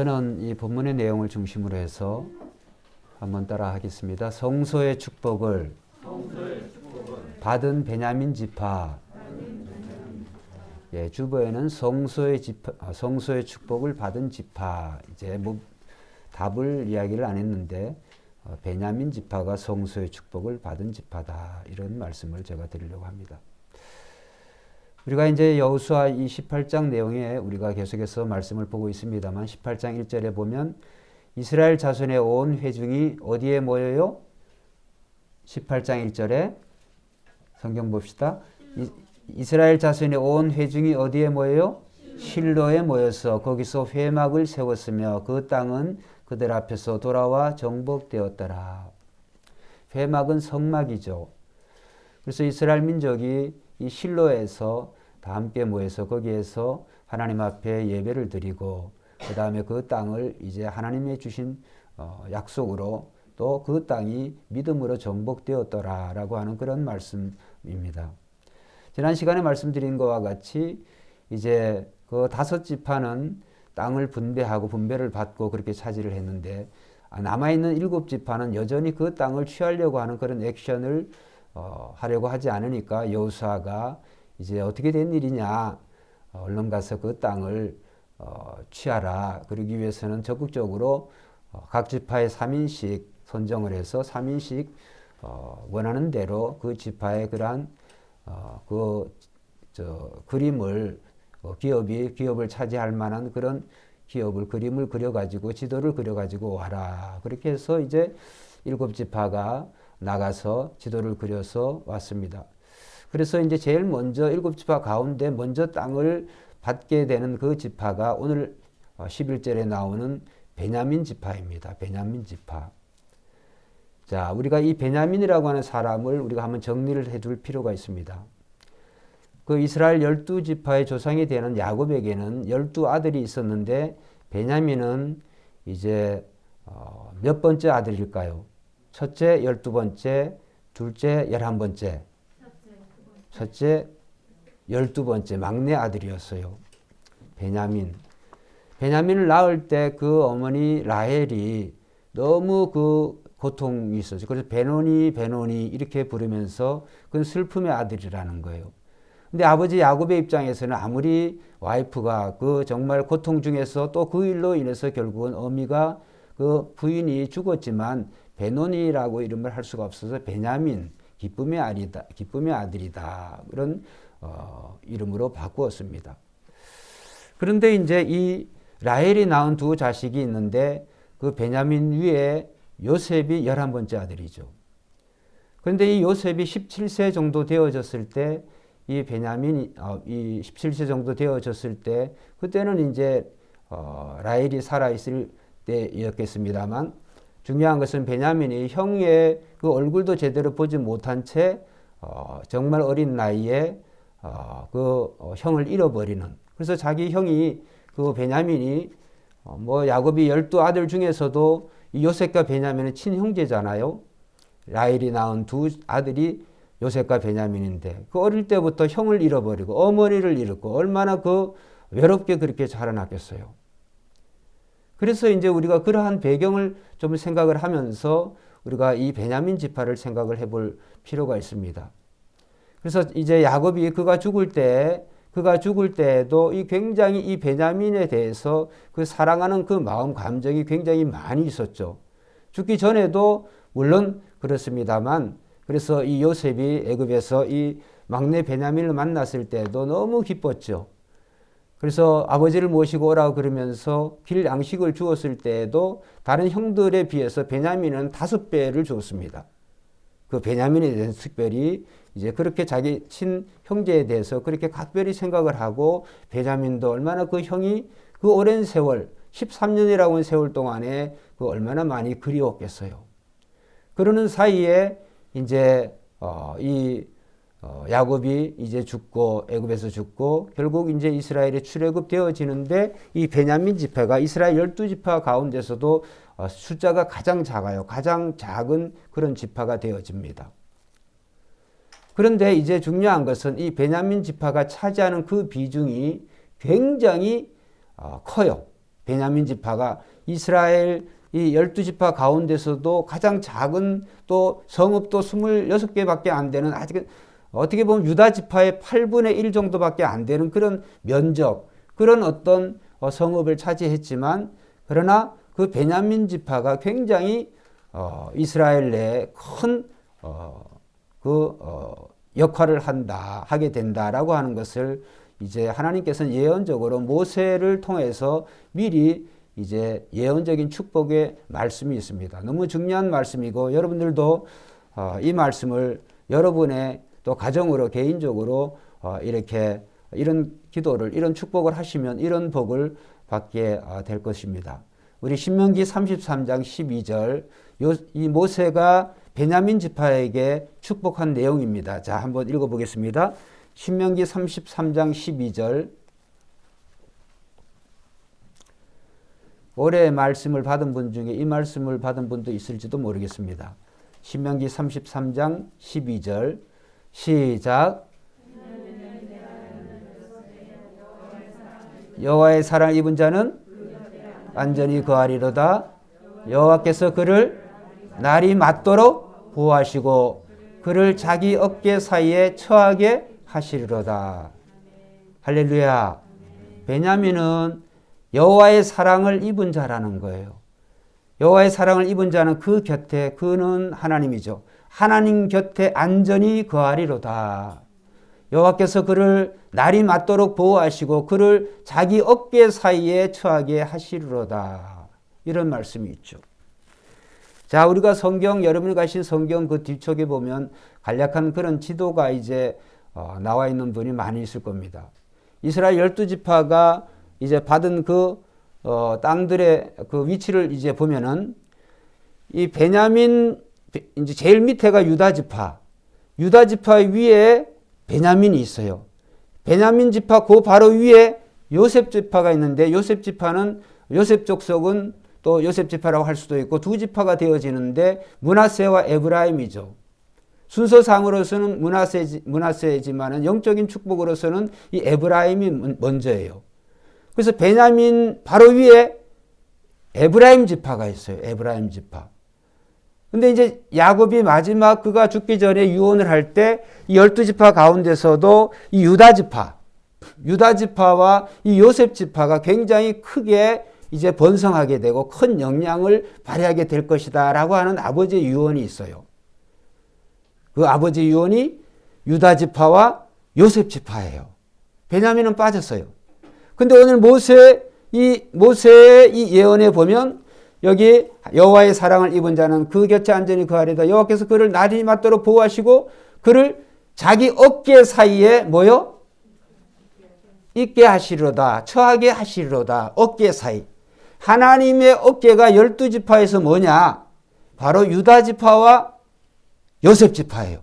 저는 이 본문의 내용을 중심으로 해서 한번 따라 하겠습니다. 성소의 축복을 받은 베냐민 지파. 주보에는 성소의 축복을 받은 지파. 이제 답을 이야기를 안 했는데 베냐민 지파가 성소의 축복을 받은 지파다. 이런 말씀을 제가 드리려고 합니다. 우리가 이제 여호수아 이 18장 내용에 우리가 계속해서 말씀을 보고 있습니다만 18장 1절에 보면 이스라엘 자손의 온 회중이 어디에 모여요? 18장 1절에 성경 봅시다. 이스라엘 자손의 온 회중이 어디에 모여요? 실로에 모여서 거기서 회막을 세웠으며 그 땅은 그들 앞에서 돌아와 정복되었더라. 회막은 성막이죠. 그래서 이스라엘 민족이 이 실로에서 다 함께 모여서 거기에서 하나님 앞에 예배를 드리고 그 다음에 그 땅을 이제 하나님이 주신 약속으로 또 그 땅이 믿음으로 정복되었더라라고 하는 그런 말씀입니다. 지난 시간에 말씀드린 것과 같이 이제 그 5지파는 땅을 분배를 받고 그렇게 차지를 했는데 남아있는 7지파는 여전히 그 땅을 취하려고 하는 그런 액션을 하려고 하지 않으니까 여호수아가 이제 어떻게 된 일이냐, 얼른 가서 그 땅을 취하라. 그러기 위해서는 적극적으로 각 지파의 3인씩 선정을 해서 3인씩 원하는 대로 그 지파의 그러한 그림을 기업을 차지할 만한 그런 그림을 그려가지고 지도를 그려가지고 와라. 그렇게 해서 이제 7지파가 나가서 지도를 그려서 왔습니다. 그래서 이제 제일 먼저 7지파 가운데 먼저 땅을 받게 되는 그 지파가 오늘 11절에 나오는 베냐민 지파입니다. 베냐민 지파. 자, 우리가 이 베냐민이라고 하는 사람을 우리가 한번 정리를 해둘 필요가 있습니다. 그 이스라엘 12지파의 조상이 되는 야곱에게는 12아들이 있었는데 베냐민은 이제 몇 번째 아들일까요? 첫째, 12번째, 둘째, 11번째. 첫째, 12번째, 막내 아들이었어요. 베냐민을 낳을 때 그 어머니 라헬이 너무 그 고통이 있었죠. 그래서 베노니 이렇게 부르면서 그건 슬픔의 아들이라는 거예요. 근데 아버지 야곱의 입장에서는 아무리 와이프가 그 정말 고통 중에서 또 그 일로 인해서 결국은 어미가 그 부인이 죽었지만 베노니라고 이름을 할 수가 없어서 베냐민, 기쁨의 아들이다. 그런 이름으로 바꾸었습니다. 그런데 이제 이 라헬이 낳은 두 자식이 있는데 그 베냐민 위에 요셉이 11번째 아들이죠. 그런데 이 요셉이 17세 정도 되어졌을 때 이 베냐민이 17세 정도 되어졌을 때 그때는 이제 라헬이 살아있을 때였겠습니다만 중요한 것은 베냐민이 형의 그 얼굴도 제대로 보지 못한 채 정말 어린 나이에 그 형을 잃어버리는, 그래서 자기 형이 그 베냐민이 야곱이 12아들 중에서도 이 요셉과 베냐민은 친형제잖아요. 라헬이 낳은 두 아들이 요셉과 베냐민인데 그 어릴 때부터 형을 잃어버리고 어머니를 잃었고 얼마나 그 외롭게 그렇게 자라났겠어요. 그래서 이제 우리가 그러한 배경을 좀 생각을 하면서 우리가 이 베냐민 지파를 생각을 해볼 필요가 있습니다. 그래서 이제 야곱이 그가 죽을 때에도 굉장히 이 베냐민에 대해서 그 사랑하는 그 마음 감정이 굉장히 많이 있었죠. 죽기 전에도 물론 그렇습니다만, 그래서 이 요셉이 애굽에서 이 막내 베냐민을 만났을 때도 너무 기뻤죠. 그래서 아버지를 모시고 오라고 그러면서 길 양식을 주었을 때에도 다른 형들에 비해서 베냐민은 5배를 주었습니다. 그 베냐민에 대해서 특별히 이제 그렇게 자기 친형제에 대해서 그렇게 각별히 생각을 하고, 베냐민도 얼마나 그 형이 그 오랜 세월 13년이라고 하는 세월 동안에 그 얼마나 많이 그리웠겠어요. 그러는 사이에 이제 야곱이 이제 죽고 애굽에서 죽고 결국 이제 이스라엘이 출애굽되어지는데 이 베냐민 지파가 이스라엘 12지파 가운데서도 숫자가 가장 작아요. 가장 작은 그런 지파가 되어집니다. 그런데 이제 중요한 것은 이 베냐민 지파가 차지하는 그 비중이 굉장히 커요. 베냐민 지파가 이스라엘 이 12지파 가운데서도 가장 작은 또 성읍도 26개밖에 안 되는 아직 어떻게 보면 유다 지파의 8분의 1 정도밖에 안 되는 그런 면적, 그런 어떤 성읍을 차지했지만 그러나 그 베냐민 지파가 굉장히 이스라엘 내에 큰 역할을 하게 된다라고 하는 것을 이제 하나님께서는 예언적으로 모세를 통해서 미리 이제 예언적인 축복의 말씀이 있습니다. 너무 중요한 말씀이고 여러분들도 이 말씀을 여러분의 또 가정으로 개인적으로 이렇게 이런 기도를 이런 축복을 하시면 이런 복을 받게 될 것입니다. 우리 신명기 33장 12절 이 모세가 베냐민 지파에게 축복한 내용입니다. 자, 한번 읽어보겠습니다. 신명기 33장 12절 올해 말씀을 받은 분 중에 이 말씀을 받은 분도 있을지도 모르겠습니다. 신명기 33장 12절 시작. 여호와의 사랑을 입은 자는 안전히 거하리로다. 여호와께서 그를 날이 맞도록 보호하시고 그를 자기 어깨 사이에 처하게 하시리로다. 할렐루야. 베냐민은 여호와의 사랑을 입은 자라는 거예요. 여호와의 사랑을 입은 자는 그 곁에, 그는 하나님이죠. 하나님 곁에 안전히 거하리로다. 여호와께서 그를 날이 맞도록 보호하시고 그를 자기 어깨 사이에 처하게 하시리로다. 이런 말씀이 있죠. 자, 우리가 성경, 여러분이 가신 성경 그 뒤쪽에 보면 간략한 그런 지도가 이제 나와 있는 분이 많이 있을 겁니다. 이스라엘 12지파가 이제 받은 그 땅들의 그 위치를 이제 보면은 이 베냐민 이제 제일 밑에가 유다 지파 위에 베냐민이 있어요. 베냐민 지파 그 바로 위에 요셉 지파가 있는데 요셉 지파는 요셉 족속은 또 요셉 지파라고 할 수도 있고 두 지파가 되어지는데 므낫세와 에브라임이죠. 순서상으로서는 므낫세지만은 영적인 축복으로서는 이 에브라임이 먼저예요. 그래서 베냐민 바로 위에 에브라임 지파가 있어요. 에브라임 지파. 근데 이제 야곱이 마지막 그가 죽기 전에 유언을 할 때 이 12지파 가운데서도 이 유다 지파와 이 요셉 지파가 굉장히 크게 이제 번성하게 되고 큰 영향을 발휘하게 될 것이다 라고 하는 아버지의 유언이 있어요. 그 아버지 유언이 유다 지파와 요셉 지파예요. 베냐민은 빠졌어요. 근데 오늘 모세의 이 예언에 보면 여기 여호와의 사랑을 입은 자는 그 곁에 안전히 거하리다. 여호와께서 그를 날이 맞도록 보호하시고 그를 자기 어깨 사이에 있게 하시리로다. 처하게 하시리로다. 어깨 사이. 하나님의 어깨가 12지파에서 뭐냐? 바로 유다 지파와 요셉 지파예요.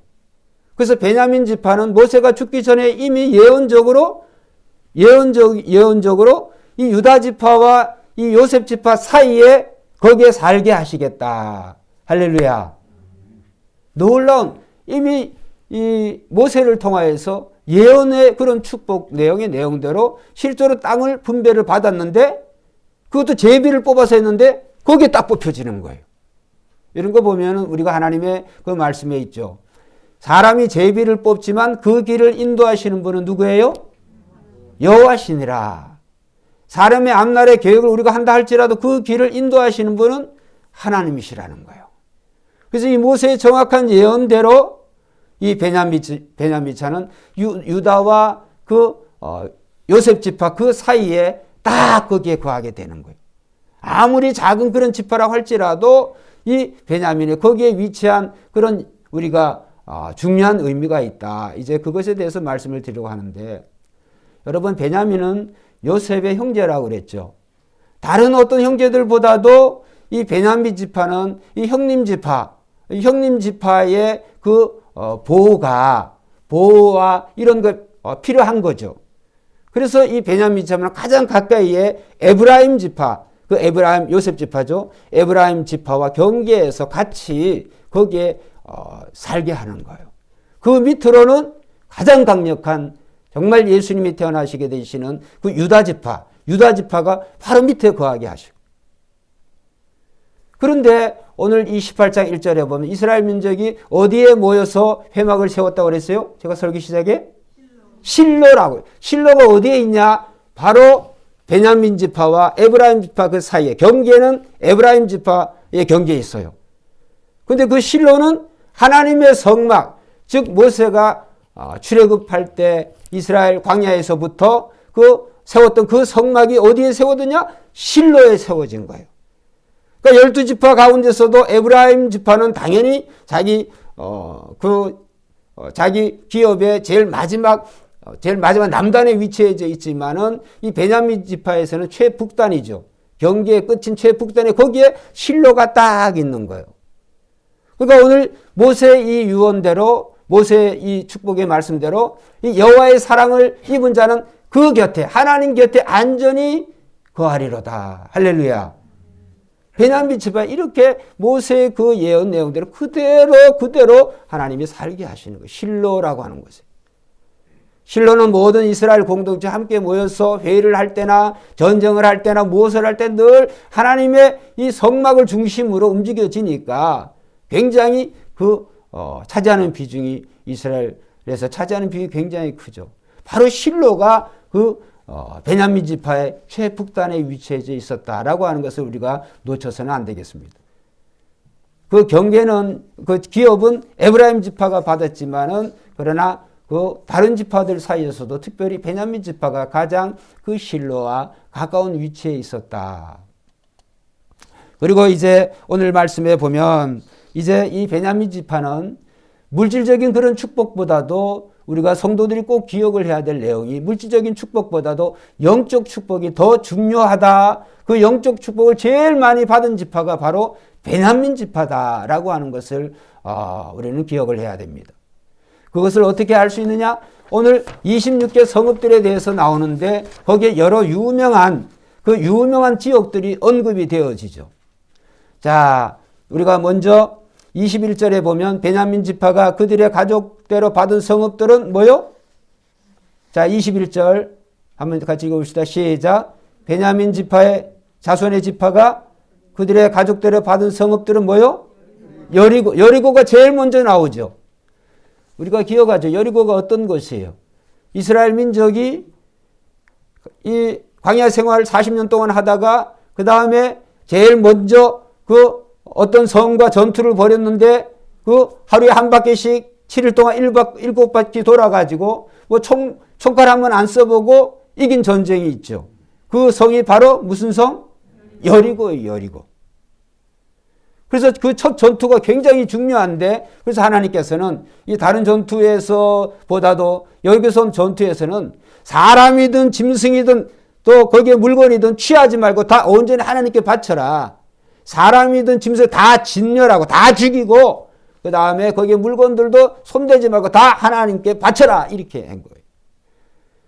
그래서 베냐민 지파는 모세가 죽기 전에 이미 예언적으로 이 유다 지파와 이 요셉 지파 사이에 거기에 살게 하시겠다. 할렐루야. 놀라운 이미 이 모세를 통하여서 예언의 그런 축복 내용의 내용대로 실제로 땅을 분배를 받았는데 그것도 제비를 뽑아서 했는데 거기에 딱 뽑혀지는 거예요. 이런 거 보면 우리가 하나님의 그 말씀에 있죠. 사람이 제비를 뽑지만 그 길을 인도하시는 분은 누구예요? 여호와시니라. 사람의 앞날의 계획을 우리가 한다 할지라도 그 길을 인도하시는 분은 하나님이시라는 거예요. 그래서 이 모세의 정확한 예언대로 이 베냐민차는 유다와 그 요셉 지파 그 사이에 딱 거기에 거하게 되는 거예요. 아무리 작은 그런 지파라고 할지라도 이 베냐민이 거기에 위치한 그런 우리가 중요한 의미가 있다. 이제 그것에 대해서 말씀을 드리려고 하는데 여러분 베냐민은 요셉의 형제라고 그랬죠. 다른 어떤 형제들보다도 이 베냐민 지파는 이 형님 지파의 그 보호와 이런 거 필요한 거죠. 그래서 이 베냐민 지파는 가장 가까이에 에브라임 지파, 그 에브라임 요셉 지파죠. 에브라임 지파와 경계해서 같이 거기에 살게 하는 거예요. 그 밑으로는 가장 강력한 정말 예수님이 태어나시게 되시는 그 유다 지파, 유다 지파가 바로 밑에 거하게 하시고. 그런데 오늘 이 18장 1절에 보면 이스라엘 민족이 어디에 모여서 회막을 세웠다고 그랬어요? 제가 설교 시작에 실로라고요. 실로가 어디에 있냐? 바로 베냐민 지파와 에브라임 지파 그 사이에, 경계는 에브라임 지파의 경계에 있어요. 근데 그 실로는 하나님의 성막, 즉 모세가 출애굽할 때 이스라엘 광야에서부터 그 세웠던 그 성막이 어디에 세워졌냐? 실로에 세워진 거예요. 그러니까 12지파 가운데서도 에브라임 지파는 당연히 자기 자기 기업의 제일 마지막 남단에 위치해져 있지만은 이 베냐민 지파에서는 최북단이죠. 경계의 끝인 최북단에 거기에 실로가 딱 있는 거예요. 그러니까 오늘 모세 이 유언대로, 모세 이 축복의 말씀대로 이 여호와의 사랑을 입은 자는 그 곁에, 하나님 곁에 안전히 거하리로다. 할렐루야. 베냐민 지파 이렇게 모세의 그 예언 내용대로 그대로 하나님이 살게 하시는 거예요. 실로라고 하는 것이에요. 실로는 모든 이스라엘 공동체 함께 모여서 회의를 할 때나 전쟁을 할 때나 무엇을 할 때 늘 하나님의 이 성막을 중심으로 움직여지니까 굉장히 차지하는 비중이, 이스라엘에서 차지하는 비중이 굉장히 크죠. 바로 실로가 베냐민 지파의 최북단에 위치해져 있었다라고 하는 것을 우리가 놓쳐서는 안 되겠습니다. 그 경계는, 그 기업은 에브라임 지파가 받았지만은, 그러나 그 다른 지파들 사이에서도 특별히 베냐민 지파가 가장 그 실로와 가까운 위치에 있었다. 그리고 이제 오늘 말씀에 보면 이제 이 베냐민 지파는 물질적인 그런 축복보다도 우리가 성도들이 꼭 기억을 해야 될 내용이 물질적인 축복보다도 영적 축복이 더 중요하다. 그 영적 축복을 제일 많이 받은 지파가 바로 베냐민 지파다라고 하는 것을 우리는 기억을 해야 됩니다. 그것을 어떻게 알 수 있느냐? 오늘 26개 성읍들에 대해서 나오는데 거기에 여러 유명한 지역들이 언급이 되어지죠. 자, 우리가 먼저 21절에 보면 베냐민 지파가 그들의 가족대로 받은 성읍들은 뭐요? 자, 21절 한번 같이 읽어봅시다. 시작. 베냐민 지파의 자손의 지파가 그들의 가족대로 받은 성읍들은 뭐요? 여리고가 제일 먼저 나오죠. 우리가 기억하죠. 여리고가 어떤 곳이에요? 이스라엘 민족이 이 광야 생활 40년 동안 하다가 그 다음에 제일 먼저 어떤 성과 전투를 벌였는데 하루에 한 바퀴씩 7일 동안 7바퀴 돌아가지고 총칼 한번 안 써보고 이긴 전쟁이 있죠. 그 성이 바로 무슨 성? 여리고예요. 여리고. 그래서 그 첫 전투가 굉장히 중요한데, 그래서 하나님께서는 이 다른 전투에서보다도 여기서 전투에서는 사람이든 짐승이든 또 거기에 물건이든 취하지 말고 다 온전히 하나님께 바쳐라. 사람이든 짐승 다 진멸하고 다 죽이고 그 다음에 거기에 물건들도 손대지 말고 다 하나님께 바쳐라. 이렇게 한 거예요.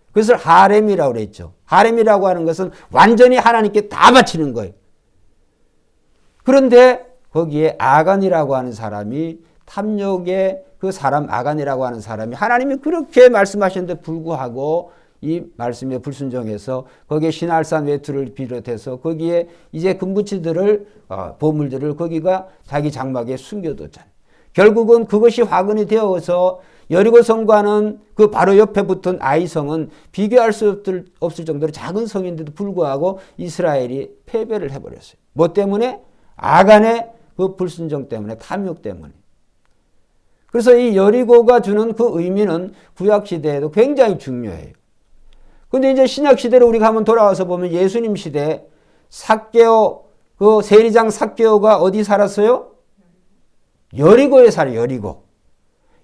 그것을 하렘이라고 그랬죠. 하렘이라고 하는 것은 완전히 하나님께 다 바치는 거예요. 그런데 거기에 아간이라고 하는 사람이 탐욕의 그 사람 아간이라고 하는 사람이 하나님이 그렇게 말씀하셨는데 불구하고 이 말씀에 불순종해서 거기에 신할산 외투를 비롯해서 거기에 이제 금부치들을 보물들을 거기가 자기 장막에 숨겨뒀잖아요. 결국은 그것이 화근이 되어서 여리고 성과는 그 바로 옆에 붙은 아이성은 비교할 수 없을 정도로 작은 성인데도 불구하고 이스라엘이 패배를 해버렸어요. 뭐 때문에? 아간의 그 불순종 때문에, 탐욕 때문에. 그래서 이 여리고가 주는 그 의미는 구약시대에도 굉장히 중요해요. 근데 이제 신약시대로 우리가 한번 돌아와서 보면 예수님 시대 삭개오, 그 세리장 삭개오가 어디 살았어요? 여리고에 살아요. 여리고.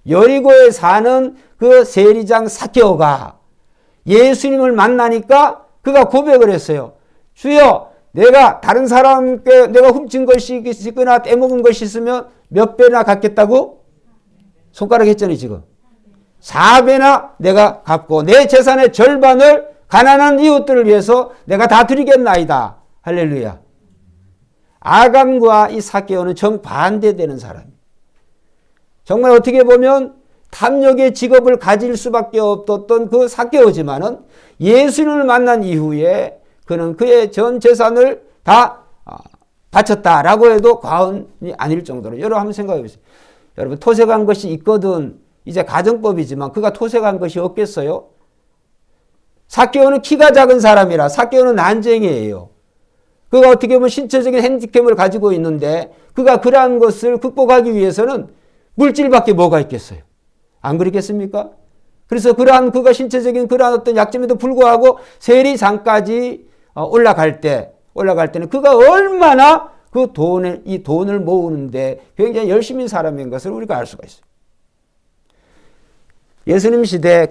여리고에 사는 그 세리장 삭개오가 예수님을 만나니까 그가 고백을 했어요. 주여, 내가 다른 사람께 내가 훔친 것이 있거나 떼먹은 것이 있으면 몇 배나 갚겠다고? 손가락 했잖아요, 지금. 4배나 내가 갚고 내 재산의 절반을 가난한 이웃들을 위해서 내가 다 드리겠나이다. 할렐루야. 아간과 이 삭개오는 정반대되는 사람이에요. 정말 어떻게 보면 탐욕의 직업을 가질 수밖에 없었던 그 삭개오지만은 예수님을 만난 이후에 그는 그의 전 재산을 다 바쳤다라고 해도 과언이 아닐 정도로. 여러분 한번 생각해 보세요. 여러분 토색한 것이 있거든. 이제 가정법이지만 그가 토색한 것이 없겠어요? 삭개오는 키가 작은 사람이라 삭개오는 난쟁이에요. 그가 어떻게 보면 신체적인 핸디캡을 가지고 있는데 그가 그러한 것을 극복하기 위해서는 물질밖에 뭐가 있겠어요? 안 그렇겠습니까? 그래서 그러한 그가 신체적인 그러한 어떤 약점에도 불구하고 세리장까지 올라갈 때는 그가 얼마나 이 돈을 모으는데 굉장히 열심인 사람인 것을 우리가 알 수가 있어요. 예수님 시대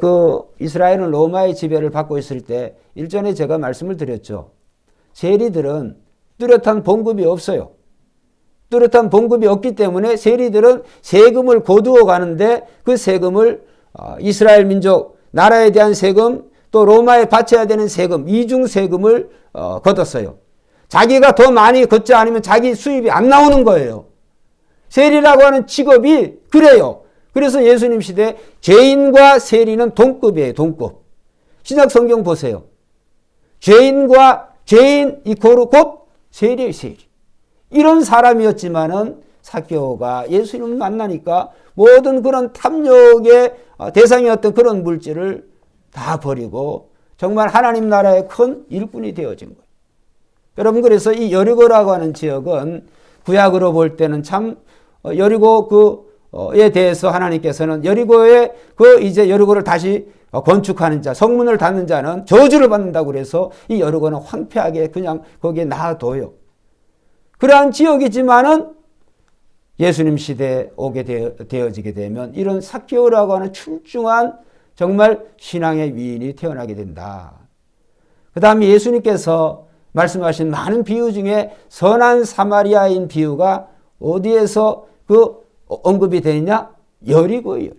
이스라엘은 로마의 지배를 받고 있을 때 일전에 제가 말씀을 드렸죠. 세리들은 뚜렷한 봉급이 없어요. 뚜렷한 봉급이 없기 때문에 세리들은 세금을 거두어 가는데 그 세금을 이스라엘 민족 나라에 대한 세금 또 로마에 바쳐야 되는 세금 이중 세금을 걷었어요. 자기가 더 많이 걷지 않으면 자기 수입이 안 나오는 거예요. 세리라고 하는 직업이 그래요. 그래서 예수님 시대 죄인과 세리는 동급이에요. 동급. 신약 성경 보세요. 죄인 이코르 곧 세리의 세리. 이런 사람이었지만은 삭개오가 예수님을 만나니까 모든 그런 탐욕의 대상이었던 그런 물질을 다 버리고 정말 하나님 나라의 큰 일꾼이 되어진 거예요. 여러분 그래서 이 여리고라고 하는 지역은 구약으로 볼 때는 참 여리고에 대해서 하나님께서는 이제 여리고를 다시 건축하는 자, 성문을 닫는 자는 저주를 받는다고 그래서 이 여리고는 황폐하게 그냥 거기에 놔둬요. 그러한 지역이지만은 예수님 시대에 오게 되어지게 되면 이런 삭개오라고 하는 출중한 정말 신앙의 위인이 태어나게 된다. 그 다음에 예수님께서 말씀하신 많은 비유 중에 선한 사마리아인 비유가 어디에서 언급이 되느냐? 여리고예요.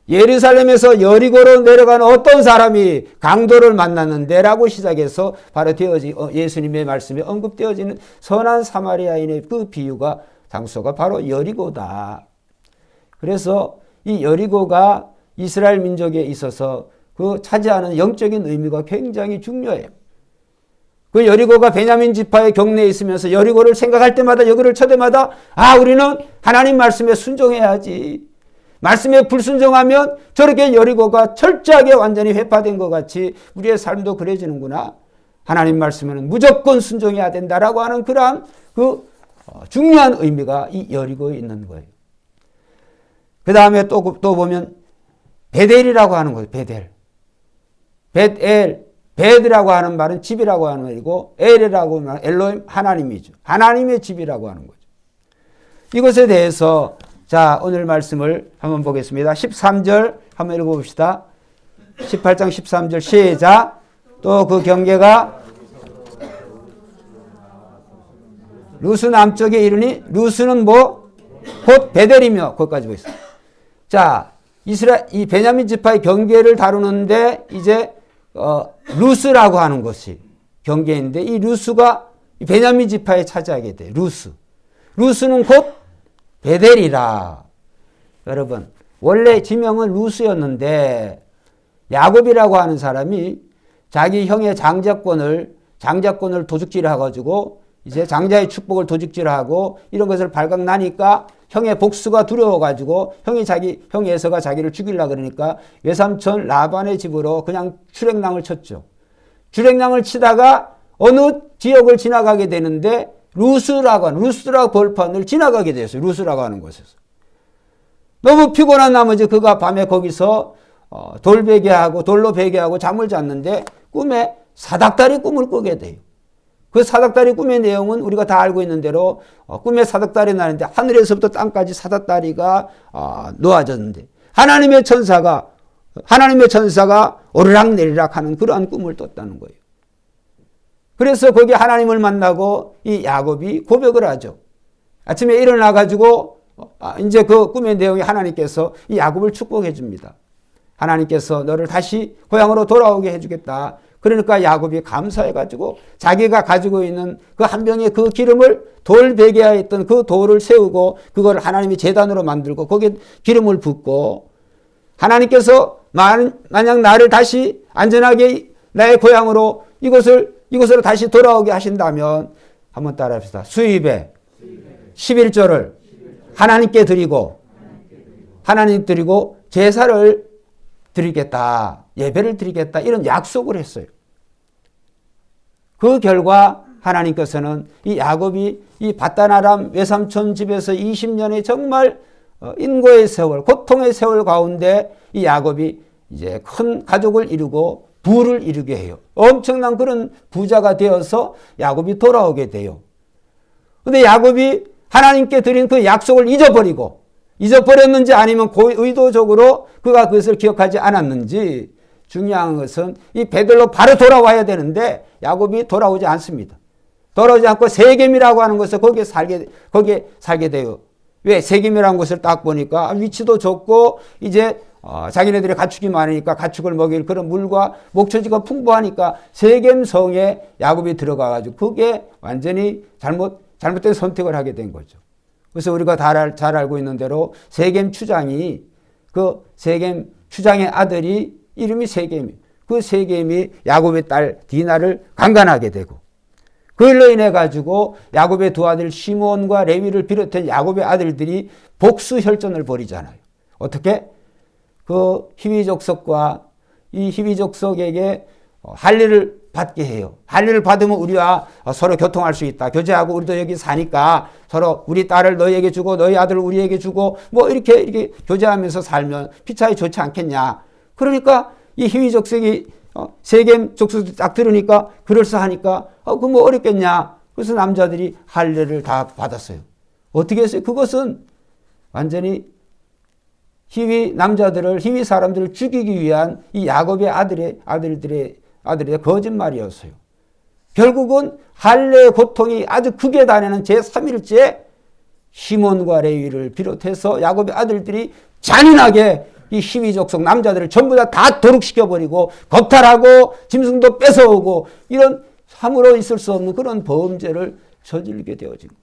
예루살렘에서 여리고로 내려가는 어떤 사람이 강도를 만났는데 라고 시작해서 바로 예수님의 말씀에 언급되어지는 선한 사마리아인의 그 비유가 장소가 바로 여리고다. 그래서 이 여리고가 이스라엘 민족에 있어서 차지하는 영적인 의미가 굉장히 중요해요. 그 여리고가 베냐민 지파의 경내에 있으면서 여리고를 생각할 때마다 여기를 쳐대마다 우리는 하나님 말씀에 순종해야지. 말씀에 불순종하면 저렇게 여리고가 철저하게 완전히 회파된 것 같이 우리의 삶도 그래지는구나. 하나님 말씀에는 무조건 순종해야 된다라고 하는 그러한 중요한 의미가 이 여리고에 있는 거예요. 그 다음에 또 보면 베델이라고 하는 거예요. 베드라고 하는 말은 집이라고 하는 말이고 엘이라고 하는 엘로힘 하나님이죠. 하나님의 집이라고 하는 거죠. 이것에 대해서 자 오늘 말씀을 한번 보겠습니다. 13절 한번 읽어봅시다. 18장 13절 시작. 또 그 경계가 루스 남쪽에 이르니 루스는 곧 베델이며 거기까지 보겠습니다. 자 이 베냐민 지파의 경계를 다루는데 이제 루스라고 하는 것이 경계인데 이 루스가 베냐민 지파에 차지하게 돼. 루스는 곧 베델이라. 여러분 원래 지명은 루스였는데 야곱이라고 하는 사람이 자기 형의 장자권을 도둑질해가지고 이제 장자의 축복을 도둑질하고 이런 것을 발각나니까 형의 복수가 두려워가지고 형 에서가 자기를 죽이려고 그러니까 외삼촌 라반의 집으로 그냥 출행랑을 쳤죠. 출행랑을 치다가 어느 지역을 지나가게 되는데 루스라고 벌판을 지나가게 됐어요. 루스라고 하는 곳에서. 너무 피곤한 나머지 그가 밤에 거기서 돌로 베개하고 잠을 잤는데 꿈에 사닥다리 꿈을 꾸게 돼요. 그 사닥다리 꿈의 내용은 우리가 다 알고 있는 대로 꿈에 사닥다리 나는데 하늘에서부터 땅까지 사닥다리가 놓아졌는데 하나님의 천사가 오르락내리락 하는 그러한 꿈을 떴다는 거예요. 그래서 거기 하나님을 만나고 이 야곱이 고백을 하죠. 아침에 일어나가지고 이제 그 꿈의 내용이 하나님께서 이 야곱을 축복해 줍니다. 하나님께서 너를 다시 고향으로 돌아오게 해주겠다. 그러니까 야곱이 감사해가지고 자기가 가지고 있는 그 한 병의 그 기름을 돌베개에 있던 그 돌을 세우고 그걸 하나님이 제단으로 만들고 거기에 기름을 붓고 하나님께서 만약 나를 다시 안전하게 나의 고향으로 이것을 이곳으로 다시 돌아오게 하신다면 한번 따라합시다. 수입에 11조를 하나님께 드리고 제사를 드리겠다. 예배를 드리겠다. 이런 약속을 했어요. 그 결과 하나님께서는 이 야곱이 이 밧단아람 외삼촌 집에서 20년의 정말 인고의 세월, 고통의 세월 가운데 이 야곱이 이제 큰 가족을 이루고 부를 이루게 해요. 엄청난 그런 부자가 되어서 야곱이 돌아오게 돼요. 그런데 야곱이 하나님께 드린 그 약속을 잊어버렸는지 아니면 의도적으로 그가 그것을 기억하지 않았는지, 중요한 것은 이 베델로 바로 돌아와야 되는데 야곱이 돌아오지 않습니다. 돌아오지 않고 세겜이라고 하는 곳에 거기에 살게 돼요. 왜? 세겜이라는 곳을 딱 보니까 위치도 좋고 이제 자기네들이 가축이 많으니까 가축을 먹일 그런 물과 목초지가 풍부하니까 세겜성에 야곱이 들어가가지고 그게 완전히 잘못된 선택을 하게 된 거죠. 그래서 우리가 잘 알고 있는 대로 세겜 추장이 그 세겜 추장의 아들이 이름이 세겜이, 그 세겜이 야곱의 딸 디나를 강간하게 되고, 그 일로 인해 가지고 야곱의 두 아들 시므온과 레위를 비롯한 야곱의 아들들이 복수 혈전을 벌이잖아요. 어떻게? 그 히위 족속과 이 히위 족속에게 할례를 받게 해요. 할례를 받으면 우리와 서로 교통할 수 있다. 교제하고 우리도 여기 사니까 서로 우리 딸을 너희에게 주고 너희 아들을 우리에게 주고 뭐 이렇게 교제하면서 살면 피차이 좋지 않겠냐. 그러니까 이 히위 족속이 세겜 족속이 딱 들으니까 그럴싸하니까 그 뭐 어렵겠냐. 그래서 남자들이 할례를 다 받았어요. 어떻게 했어요? 그것은 완전히 히위 사람들을 죽이기 위한 이 야곱의 아들들의 거짓말이었어요. 결국은 할례의 고통이 아주 극에 달하는 제3일째 시몬과 레위를 비롯해서 야곱의 아들들이 잔인하게 이 히위 족속 남자들을 전부 다 도륙시켜버리고 겁탈하고 짐승도 뺏어오고 이런 함으로 있을 수 없는 그런 범죄를 저지르게 되어진 거예요.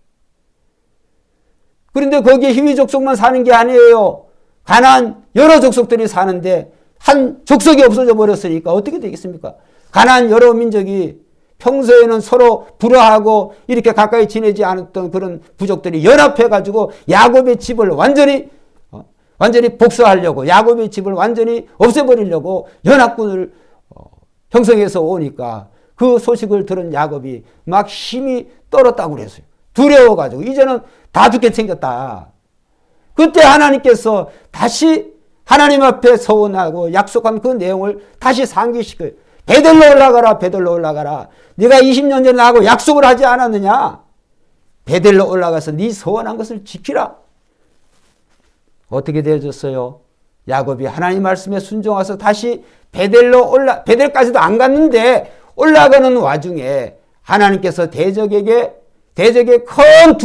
그런데 거기에 히위 족속만 사는 게 아니에요. 가나안 여러 족속들이 사는데 한 족속이 없어져 버렸으니까 어떻게 되겠습니까? 가나안 여러 민족이 평소에는 서로 불화하고 이렇게 가까이 지내지 않았던 그런 부족들이 연합해가지고 야곱의 집을 완전히 복수하려고, 야곱의 집을 완전히 없애버리려고 연합군을 형성해서 오니까 그 소식을 들은 야곱이 막 힘이 떨었다고 그랬어요. 두려워가지고 이제는 다 죽게 생겼다. 그때 하나님께서 다시 하나님 앞에 서원하고 약속한 그 내용을 다시 상기시켜요. 베델로 올라가라. 네가 20년 전에 나하고 약속을 하지 않았느냐? 베델로 올라가서 네 서원한 것을 지키라. 어떻게 되어졌어요? 야곱이 하나님 말씀에 순종해서 다시 베델까지도 안 갔는데 올라가는 와중에 하나님께서 대적에게 큰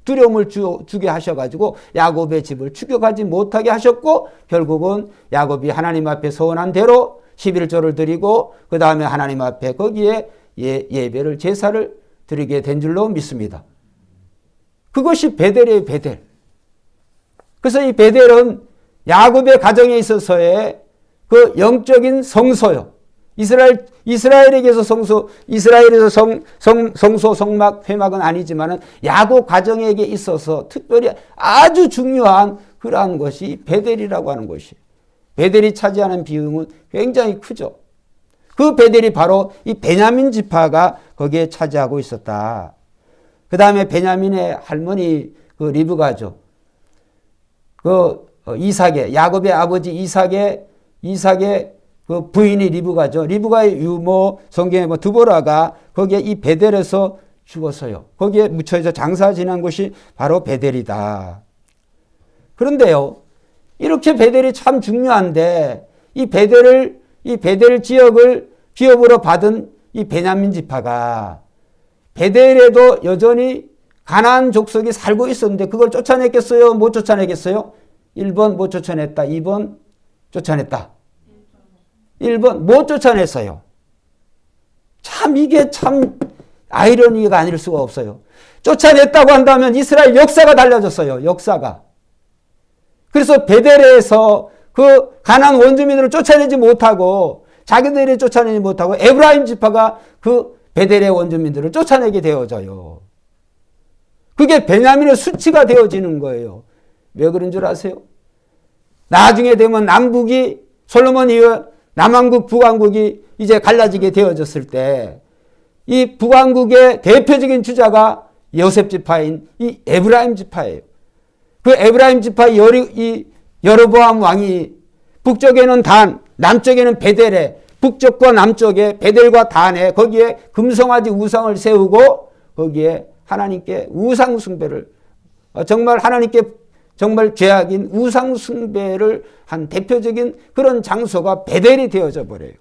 두려움을 주게 하셔가지고 야곱의 집을 추격하지 못하게 하셨고, 결국은 야곱이 하나님 앞에 서원한 대로 11조를 드리고 그 다음에 하나님 앞에 거기에 예배를 제사를 드리게 된 줄로 믿습니다. 그것이 베델이에요. 베델. 그래서 이 베델은 야곱의 가정에 있어서의 그 영적인 성소요. 이스라엘에게서 성소, 성막, 회막은 아니지만은 야곱 가정에게 있어서 특별히 아주 중요한 그러한 것이 베델이라고 하는 것이. 베델이 차지하는 비중은 굉장히 크죠. 그 베델이 바로 이 베냐민 지파가 거기에 차지하고 있었다. 그 다음에 베냐민의 할머니 그 리브가죠. 이삭의, 야곱의 아버지 이삭의 그 부인이 리브가죠. 리브가의 유모, 성경에 드보라가 거기에 이 베델에서 죽었어요. 거기에 묻혀져 장사 지난 곳이 바로 베델이다. 그런데요, 이렇게 베델이 참 중요한데 이 베델 지역을 기업으로 받은 이 베냐민 지파가 베델에도 여전히 가나안 족속이 살고 있었는데 그걸 쫓아냈겠어요? 못 쫓아내겠어요? 1번 못 쫓아냈다. 2번 쫓아냈다. 1번 못 쫓아냈어요. 이게 참 아이러니가 아닐 수가 없어요. 쫓아냈다고 한다면 이스라엘 역사가 달라졌어요. 역사가. 그래서 베델에서 그 가나안 원주민들을 쫓아내지 못하고 자기들이 쫓아내지 못하고 에브라임 지파가 그 베델의 원주민들을 쫓아내게 되어져요. 그게 베냐민의 수치가 되어지는 거예요. 왜 그런 줄 아세요? 나중에 되면 남북이 솔로몬 이후 남왕국 북왕국이 이제 갈라지게 되어졌을 때 이 북왕국의 대표적인 주자가 요셉 지파인 이 에브라임 지파예요. 그 에브라임 지파의 이 여로보암 왕이 북쪽에는 단, 남쪽에는 베델에, 북쪽과 남쪽에 베델과 단에 거기에 금송아지 우상을 세우고 거기에 하나님께 우상 숭배를 정말 하나님께 정말 죄악인 우상 숭배를 한 대표적인 그런 장소가 베델이 되어져 버려요.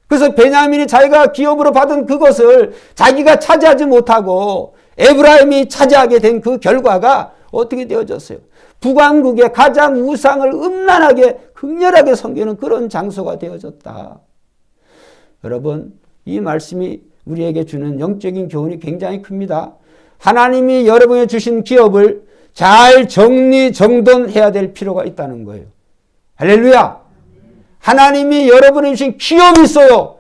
그래서 베냐민이 자기가 기업으로 받은 그것을 자기가 차지하지 못하고 에브라임이 차지하게 된 그 결과가 어떻게 되어졌어요? 북왕국의 가장 우상을 음란하게 극렬하게 섬기는 그런 장소가 되어졌다. 여러분, 이 말씀이 우리에게 주는 영적인 교훈이 굉장히 큽니다. 하나님이 여러분에게 주신 기업을 잘 정리정돈해야 될 필요가 있다는 거예요. 할렐루야! 하나님이 여러분에게 주신 기업이 있어요.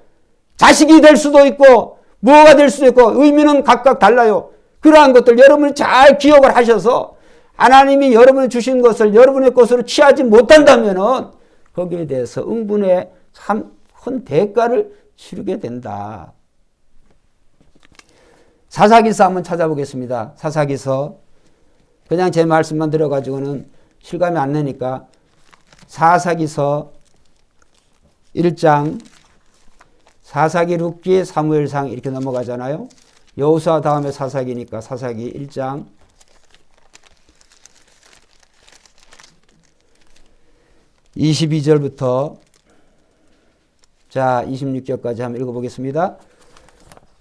자식이 될 수도 있고 무엇가 될 수도 있고 의미는 각각 달라요. 그러한 것들 여러분이 잘 기억을 하셔서 하나님이 여러분이 주신 것을 여러분의 것으로 취하지 못한다면 거기에 대해서 응분의 참 큰 대가를 치르게 된다. 사사기서 한번 찾아보겠습니다. 사사기서 그냥 제 말씀만 들어가지고는 실감이 안 나니까 사사기서 1장 사사기, 룻기, 사무엘상 이렇게 넘어가잖아요. 여호수아 다음에 사사기니까 사사기 1장 22절부터 자 26절까지 한번 읽어보겠습니다.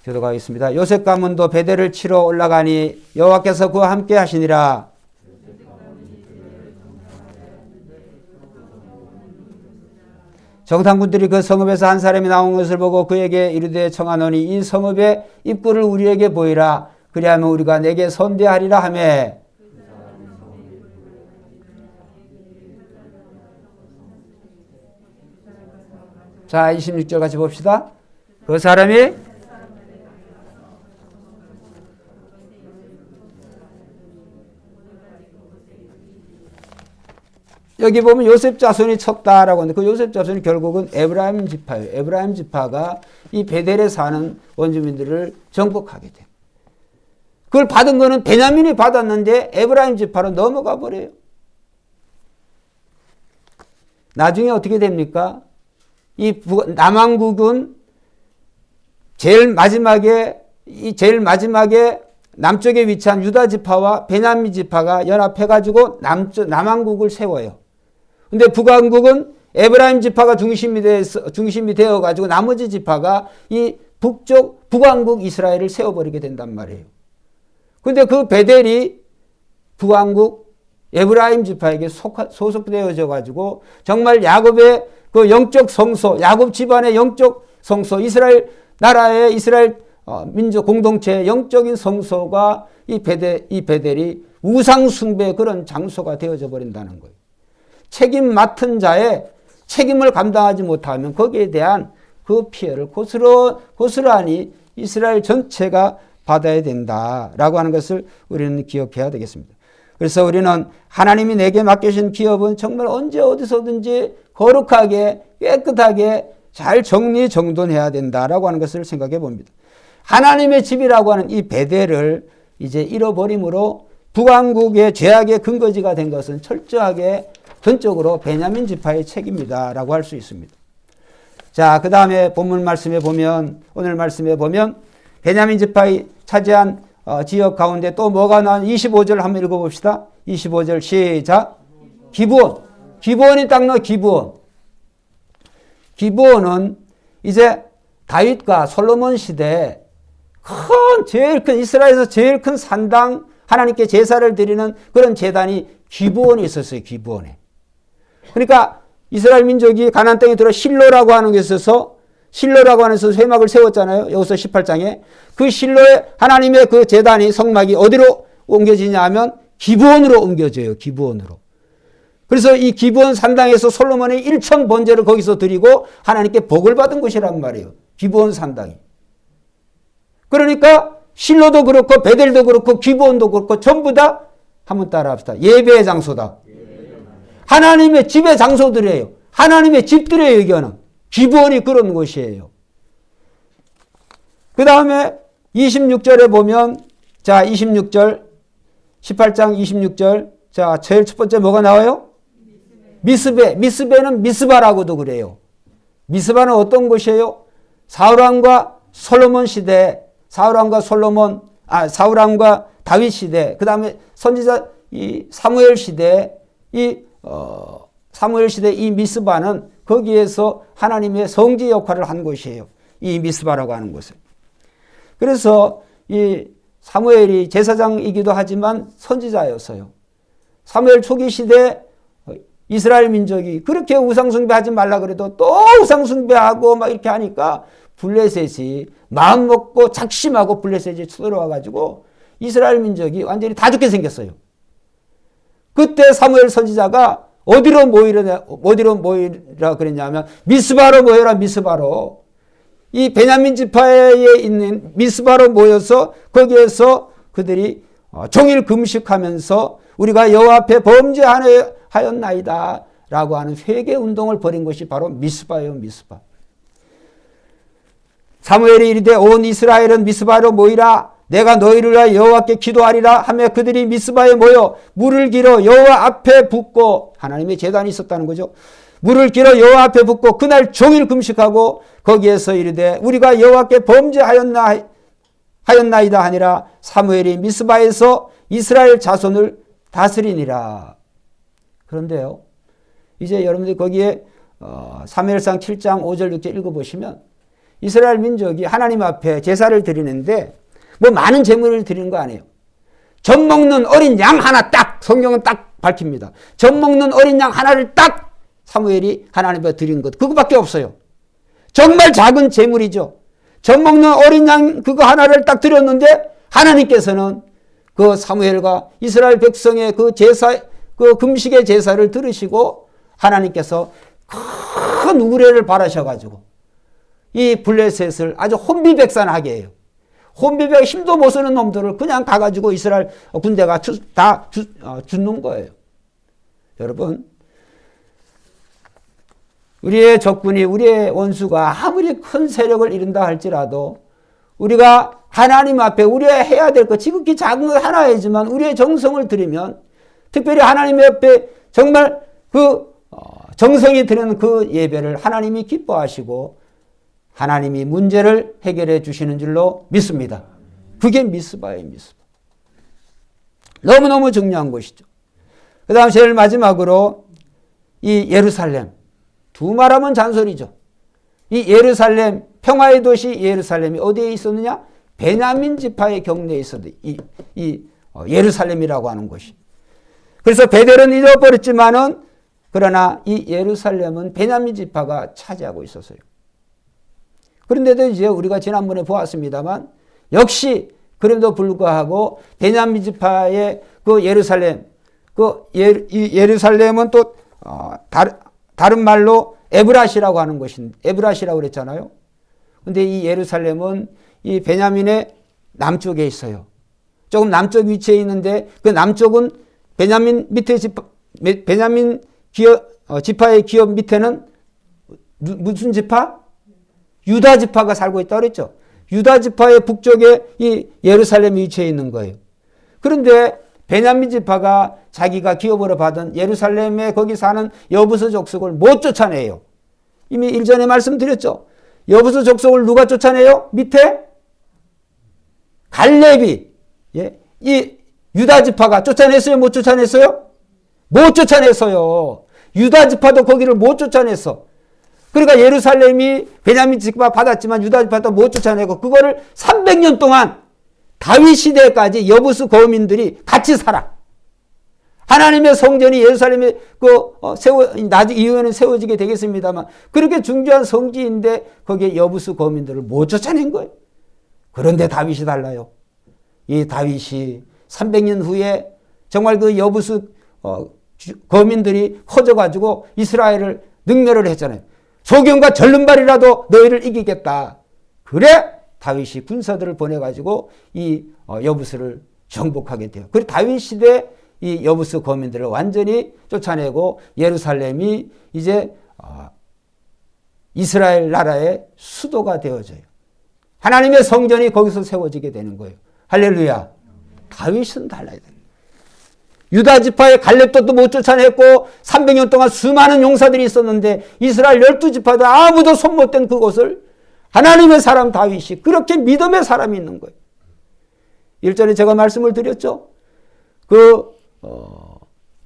교독하겠습니다. 요셉 가문도 베델을 치러 올라가니 여호와께서 그와 함께 하시니라. 정탐꾼들이 그 성읍에서 한 사람이 나온 것을 보고 그에게 이르되 청하노니 이 성읍의 입구를 우리에게 보이라. 그리하면 우리가 내게 선대하리라 하며 자 26절 같이 봅시다. 그 사람이 여기 보면 요셉 자손이 쳤다라고 하는데 그 요셉 자손이 결국은 에브라임 지파예요. 에브라임 지파가 이 베델에 사는 원주민들을 정복하게 돼요. 그걸 받은 거는 베냐민이 받았는데 에브라임 지파로 넘어가 버려요. 나중에 어떻게 됩니까? 이 남왕국은 제일 마지막에 남쪽에 위치한 유다 지파와 베냐민 지파가 연합해가지고 남왕국을 세워요. 근데 북왕국은 에브라임 지파가 중심이 되어가지고 나머지 지파가 이 북왕국 이스라엘을 세워버리게 된단 말이에요. 근데 그 베델이 북왕국 에브라임 지파에게 소속되어져 가지고 정말 야곱의 그 영적 성소, 야곱 집안의 영적 성소, 이스라엘 나라의 이스라엘 민족 공동체의 영적인 성소가 이 베델이 우상 숭배의 그런 장소가 되어져 버린다는 거예요. 책임 맡은 자의 책임을 감당하지 못하면 거기에 대한 그 피해를 고스란히 이스라엘 전체가 받아야 된다라고 하는 것을 우리는 기억해야 되겠습니다. 그래서 우리는 하나님이 내게 맡겨주신 기업은 정말 언제 어디서든지 거룩하게 깨끗하게 잘 정리정돈해야 된다라고 하는 것을 생각해 봅니다. 하나님의 집이라고 하는 이 베델을 이제 잃어버림으로 북왕국의 죄악의 근거지가 된 것은 철저하게 전적으로 베냐민 지파의 책임이다라고 할 수 있습니다. 자, 그 다음에 본문 말씀에 보면 오늘 말씀에 보면 베냐민 지파의 차지한 지역 가운데 또 뭐가 나온 25절 한번 읽어봅시다. 25절 시작. 기브온이 딱 나와. 기브온은 이제 다윗과 솔로몬 시대에 제일 큰 이스라엘에서 제일 큰 산당 하나님께 제사를 드리는 그런 제단이 기브온에 있었어요. 기브온에. 그러니까 이스라엘 민족이 가나안 땅에 들어 실로라고 하는 게 있어서 실로라고 하는 데서 회막을 세웠잖아요. 여호수아 18장에. 그 실로에 하나님의 그 제단이 성막이 어디로 옮겨지냐 하면 기브온으로 옮겨져요. 기브온으로. 그래서 이 기브온 산당에서 솔로몬의 1천 번제를 거기서 드리고 하나님께 복을 받은 곳이란 말이에요. 기브온 산당이. 그러니까 실로도 그렇고 베델도 그렇고 기브온도 그렇고 전부 다 한번 따라 합시다. 예배의 장소다. 하나님의 집의 장소들이에요. 하나님의 집들이에요. 여기는. 기브온이 그런 곳이에요. 그 다음에 26절에 보면 자 26절 18장 26절 자 제일 첫 번째 뭐가 나와요? 미스베. 미스베는 미스바라고도 그래요. 미스바는 어떤 곳이에요? 사울왕과 솔로몬 시대 사울왕과 다윗 시대, 그 다음에 선지자 이 사무엘 시대, 사무엘 시대 이 미스바는 거기에서 하나님의 성지 역할을 한 곳이에요. 이 미스바라고 하는 곳은. 그래서 이 사무엘이 제사장이기도 하지만 선지자였어요. 사무엘 초기 시대 이스라엘 민족이 그렇게 우상숭배하지 말라 그래도 또 우상숭배하고 막 이렇게 하니까 블레셋이 마음 먹고 작심하고 블레셋이 쳐들어와 가지고 이스라엘 민족이 완전히 다 죽게 생겼어요. 그때 사무엘 선지자가 어디로 모이라 그랬냐면 미스바로 모여라. 미스바로. 이 베냐민 지파에 있는 미스바로 모여서 거기에서 그들이 종일 금식하면서 우리가 여호와 앞에 범죄하였나이다 라고 하는 회개 운동을 벌인 것이 바로 미스바예요. 미스바. 사무엘이 이르되 온 이스라엘은 미스바로 모이라. 내가 너희를 위하여 여호와께 기도하리라 하며 그들이 미스바에 모여 물을 길어 여호와 앞에 붓고, 하나님의 제단이 있었다는 거죠. 물을 길어 여호와 앞에 붓고 그날 종일 금식하고 거기에서 이르되 우리가 여호와께 범죄하였나이다 하니라. 사무엘이 미스바에서 이스라엘 자손을 다스리니라. 그런데요, 이제 여러분들 거기에 사무엘상 7장 5절 6절 읽어보시면 이스라엘 민족이 하나님 앞에 제사를 드리는데 뭐 많은 제물을 드리는 거 아니에요. 젖 먹는 어린 양 하나 딱, 성경은 딱 밝힙니다. 젖 먹는 어린 양 하나를 딱 사무엘이 하나님 앞에 드린 것, 그거밖에 없어요. 정말 작은 제물이죠. 젖 먹는 어린 양 그거 하나를 딱 드렸는데 하나님께서는 그 사무엘과 이스라엘 백성의 그 제사, 그 금식의 제사를 들으시고 하나님께서 큰 우레를 바라셔가지고 이 블레셋을 아주 혼비백산하게 해요. 혼비백 힘도 못 쓰는 놈들을 그냥 가가지고 이스라엘 군대가 다 죽는 거예요. 여러분, 우리의 적군이, 우리의 원수가 아무리 큰 세력을 이룬다 할지라도 우리가 하나님 앞에 우리가 해야 될 것, 지극히 작은 것 하나이지만 우리의 정성을 들이면, 특별히 하나님 앞에 정말 그 정성이 드리는 그 예배를 하나님이 기뻐하시고 하나님이 문제를 해결해 주시는 줄로 믿습니다. 그게 미스바예요. 미스바. 너무너무 중요한 것이죠. 그 다음 제일 마지막으로 이 예루살렘. 두 말하면 잔소리죠. 이 예루살렘, 평화의 도시 예루살렘이 어디에 있었느냐? 베냐민 지파의 경내에 있었는데 이 예루살렘이라고 하는 것이. 그래서 베델은 잃어버렸지만은 그러나 이 예루살렘은 베냐민 지파가 차지하고 있었어요. 그런데도 이제 우리가 지난번에 보았습니다만 역시 그럼에도 불구하고 베냐민 지파의 그 예루살렘, 예루살렘은 또 다른 말로 에브라시라고 하는 것인데, 에브라시라고 그랬잖아요. 근데 이 예루살렘은 이 베냐민의 남쪽에 있어요. 조금 남쪽 위치에 있는데 그 남쪽은 베냐민 밑에 베냐민 지파의 기업 밑에는 무슨 지파? 유다 지파가 살고 있다고 그랬죠. 유다 지파의 북쪽에 이 예루살렘이 위치해 있는 거예요. 그런데 베냐민 지파가 자기가 기업으로 받은 예루살렘에 거기 사는 여부스 족속을 못 쫓아내요. 이미 일전에 말씀드렸죠. 여부스 족속을 누가 쫓아내요? 밑에 갈렙이, 예? 이 유다 지파가 쫓아냈어요? 못 쫓아냈어요? 못 쫓아냈어요. 유다 지파도 거기를 못 쫓아냈어. 그러니까 예루살렘이 베냐민 지파 받았지만 유다 지파도 못 쫓아내고 그거를 300년 동안 다윗 시대까지 여부스 거민들이 같이 살아. 하나님의 성전이 예루살렘에 나중 이후에는 세워지게 되겠습니다만 그렇게 중요한 성지인데 거기에 여부스 거민들을 못 쫓아낸 거예요. 그런데 다윗이 달라요. 이 다윗이 300년 후에 정말 그 여부스 거민들이 커져가지고 이스라엘을 능멸을 했잖아요. 소경과 절름발이라도 너희를 이기겠다. 그래 다윗이 군사들을 보내가지고 이 여부스를 정복하게 돼요. 그리고 다윗 시대 이 여부스 거민들을 완전히 쫓아내고 예루살렘이 이제 이스라엘 나라의 수도가 되어져요. 하나님의 성전이 거기서 세워지게 되는 거예요. 할렐루야. 다윗은 달라야 됩니다. 유다 지파의 갈렙도 못 쫓아냈고 300년 동안 수많은 용사들이 있었는데 이스라엘 12지파도 아무도 손 못 댄 그곳을 하나님의 사람 다윗이 그렇게 믿음의 사람이 있는 거예요. 일전에 제가 말씀을 드렸죠.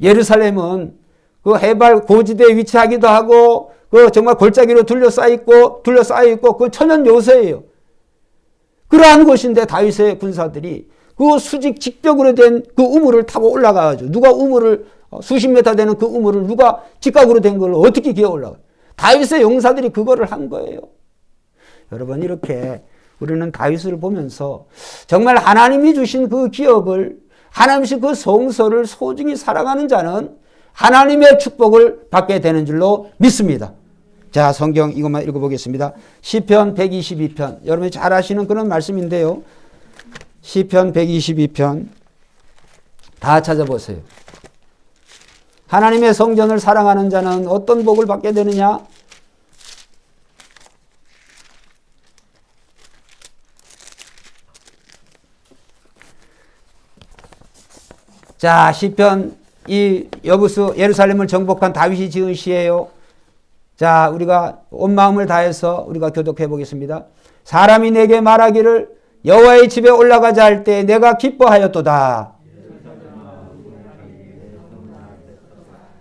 예루살렘은 그 해발 고지대에 위치하기도 하고 그 정말 골짜기로 둘러싸여 있고 그 천연 요새예요. 그러한 곳인데 다윗의 군사들이 그 수직 직벽으로 된 그 우물을 타고 올라가가지고 누가 우물을 수십 메타 되는 그 우물을 누가 직각으로 된 걸 어떻게 기어 올라가요? 다윗의 용사들이 그거를 한 거예요. 여러분 이렇게 우리는 다윗을 보면서 정말 하나님이 주신 그 기업을 하나님이 그 성소를 소중히 사랑하는 자는 하나님의 축복을 받게 되는 줄로 믿습니다. 자, 성경 이것만 읽어보겠습니다. 시편 122편 여러분이 잘 아시는 그런 말씀인데요. 시편 122편 다 찾아보세요. 하나님의 성전을 사랑하는 자는 어떤 복을 받게 되느냐? 자, 시편 이 여부스 예루살렘을 정복한 다윗이 지은 시예요. 자, 우리가 온 마음을 다해서 우리가 교독해 보겠습니다. 사람이 내게 말하기를 여호와의 집에 올라가자 할 때 내가 기뻐하였도다.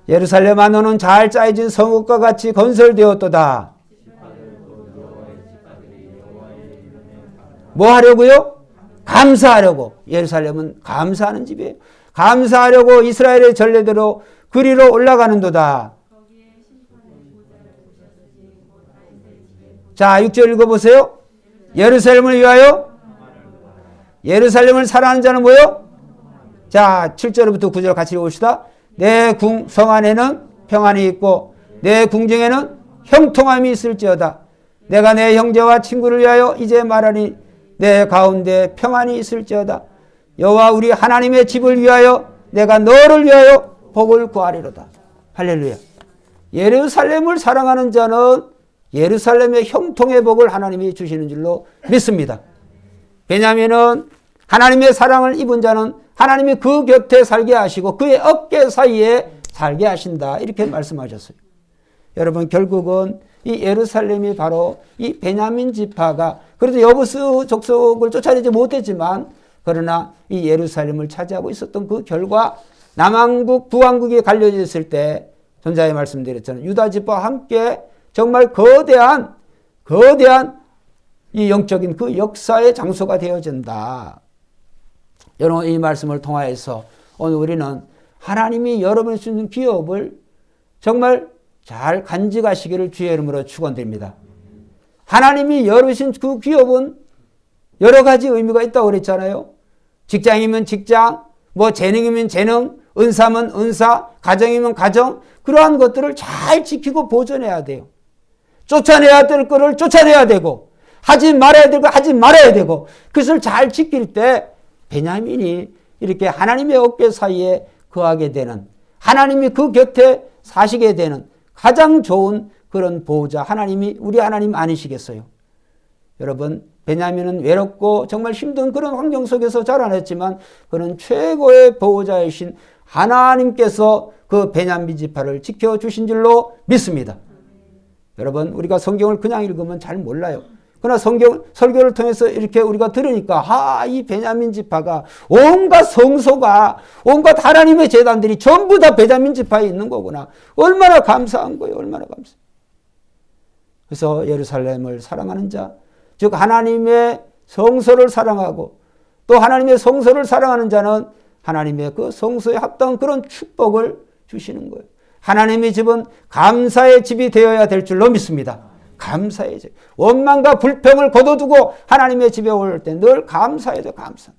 예루살렘아 너는 잘 짜여진 성읍과 같이 건설되었도다. 뭐 하려고요? 감사하려고. 예루살렘은 감사하는 집이에요. 감사하려고 이스라엘의 전례대로 그리로 올라가는도다. 자, 6절 읽어보세요. 예루살렘을 위하여 예루살렘을 사랑하는 자는 뭐요? 자, 7절부터 9절 같이 읽읍시다. 내 성 안에는 평안이 있고 내 궁정에는 형통함이 있을지어다. 내가 내 형제와 친구를 위하여 이제 말하니 내 가운데 평안이 있을지어다. 여호와 우리 하나님의 집을 위하여 내가 너를 위하여 복을 구하리로다. 할렐루야. 예루살렘을 사랑하는 자는 예루살렘의 형통의 복을 하나님이 주시는 줄로 믿습니다. 베냐민은 하나님의 사랑을 입은 자는 하나님이 그 곁에 살게 하시고 그의 어깨 사이에 살게 하신다. 이렇게 말씀하셨어요. 여러분 결국은 이 예루살렘이 바로 이 베냐민 지파가 그래도 여부스 족속을 쫓아내지 못했지만 그러나 이 예루살렘을 차지하고 있었던 그 결과 남왕국 북왕국이 갈려져 있을 때 전자에 말씀드렸잖아요. 유다 지파와 함께 정말 거대한 이 영적인 그 역사의 장소가 되어진다. 여러분 이 말씀을 통하여서 오늘 우리는 하나님이 여러분이 주는 기업을 정말 잘 간직하시기를 주의 이름으로 축원드립니다. 하나님이 열으신 그 기업은 여러 가지 의미가 있다고 그랬잖아요. 직장이면 직장, 뭐 재능이면 재능, 은사면 은사, 가정이면 가정, 그러한 것들을 잘 지키고 보존해야 돼요. 쫓아내야 될 거를 쫓아내야 되고 하지 말아야 될 거 하지 말아야 되고 그것을 잘 지킬 때 베냐민이 이렇게 하나님의 어깨 사이에 거하게 되는 하나님이 그 곁에 사시게 되는 가장 좋은 그런 보호자 하나님이 우리 하나님 아니시겠어요? 여러분 베냐민은 외롭고 정말 힘든 그런 환경 속에서 자라났지만 그는 최고의 보호자이신 하나님께서 그 베냐민 지파를 지켜주신 줄로 믿습니다. 여러분 우리가 성경을 그냥 읽으면 잘 몰라요. 그러나 설교를 통해서 이렇게 우리가 들으니까 이 베냐민 지파가 온갖 성소가 온갖 하나님의 제단들이 전부 다 베냐민 지파에 있는 거구나. 얼마나 감사한 거예요. 얼마나 감사해요. 그래서 예루살렘을 사랑하는 자, 즉 하나님의 성소를 사랑하고 또 하나님의 성소를 사랑하는 자는 하나님의 그 성소에 합당한 그런 축복을 주시는 거예요. 하나님의 집은 감사의 집이 되어야 될 줄로 믿습니다. 감사의 집. 원망과 불평을 거둬두고 하나님의 집에 올 때 늘 감사해야 돼. 감사.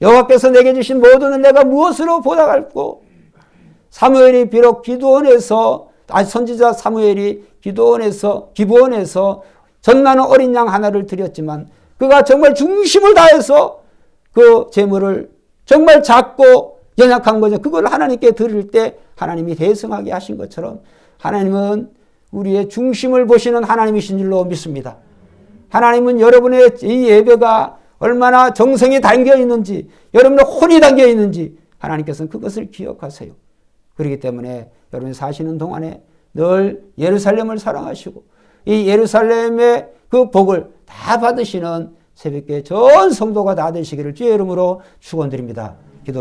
여호와께서 내게 주신 모든 을 내가 무엇으로 보답할꼬? 사무엘이 비록 선지자 사무엘이 기브온에서 전나는 어린 양 하나를 드렸지만 그가 정말 중심을 다해서 그 제물을 정말 작고 연약한 거죠. 그걸 하나님께 드릴 때 하나님이 대성하게 하신 것처럼 하나님은 우리의 중심을 보시는 하나님이신 줄로 믿습니다. 하나님은 여러분의 이 예배가 얼마나 정성이 담겨 있는지, 여러분의 혼이 담겨 있는지 하나님께서는 그것을 기억하세요. 그렇기 때문에 여러분이 사시는 동안에 늘 예루살렘을 사랑하시고 이 예루살렘의 그 복을 다 받으시는 새벽에 전 성도가 다 되시기를 주의 이름으로 축원드립니다.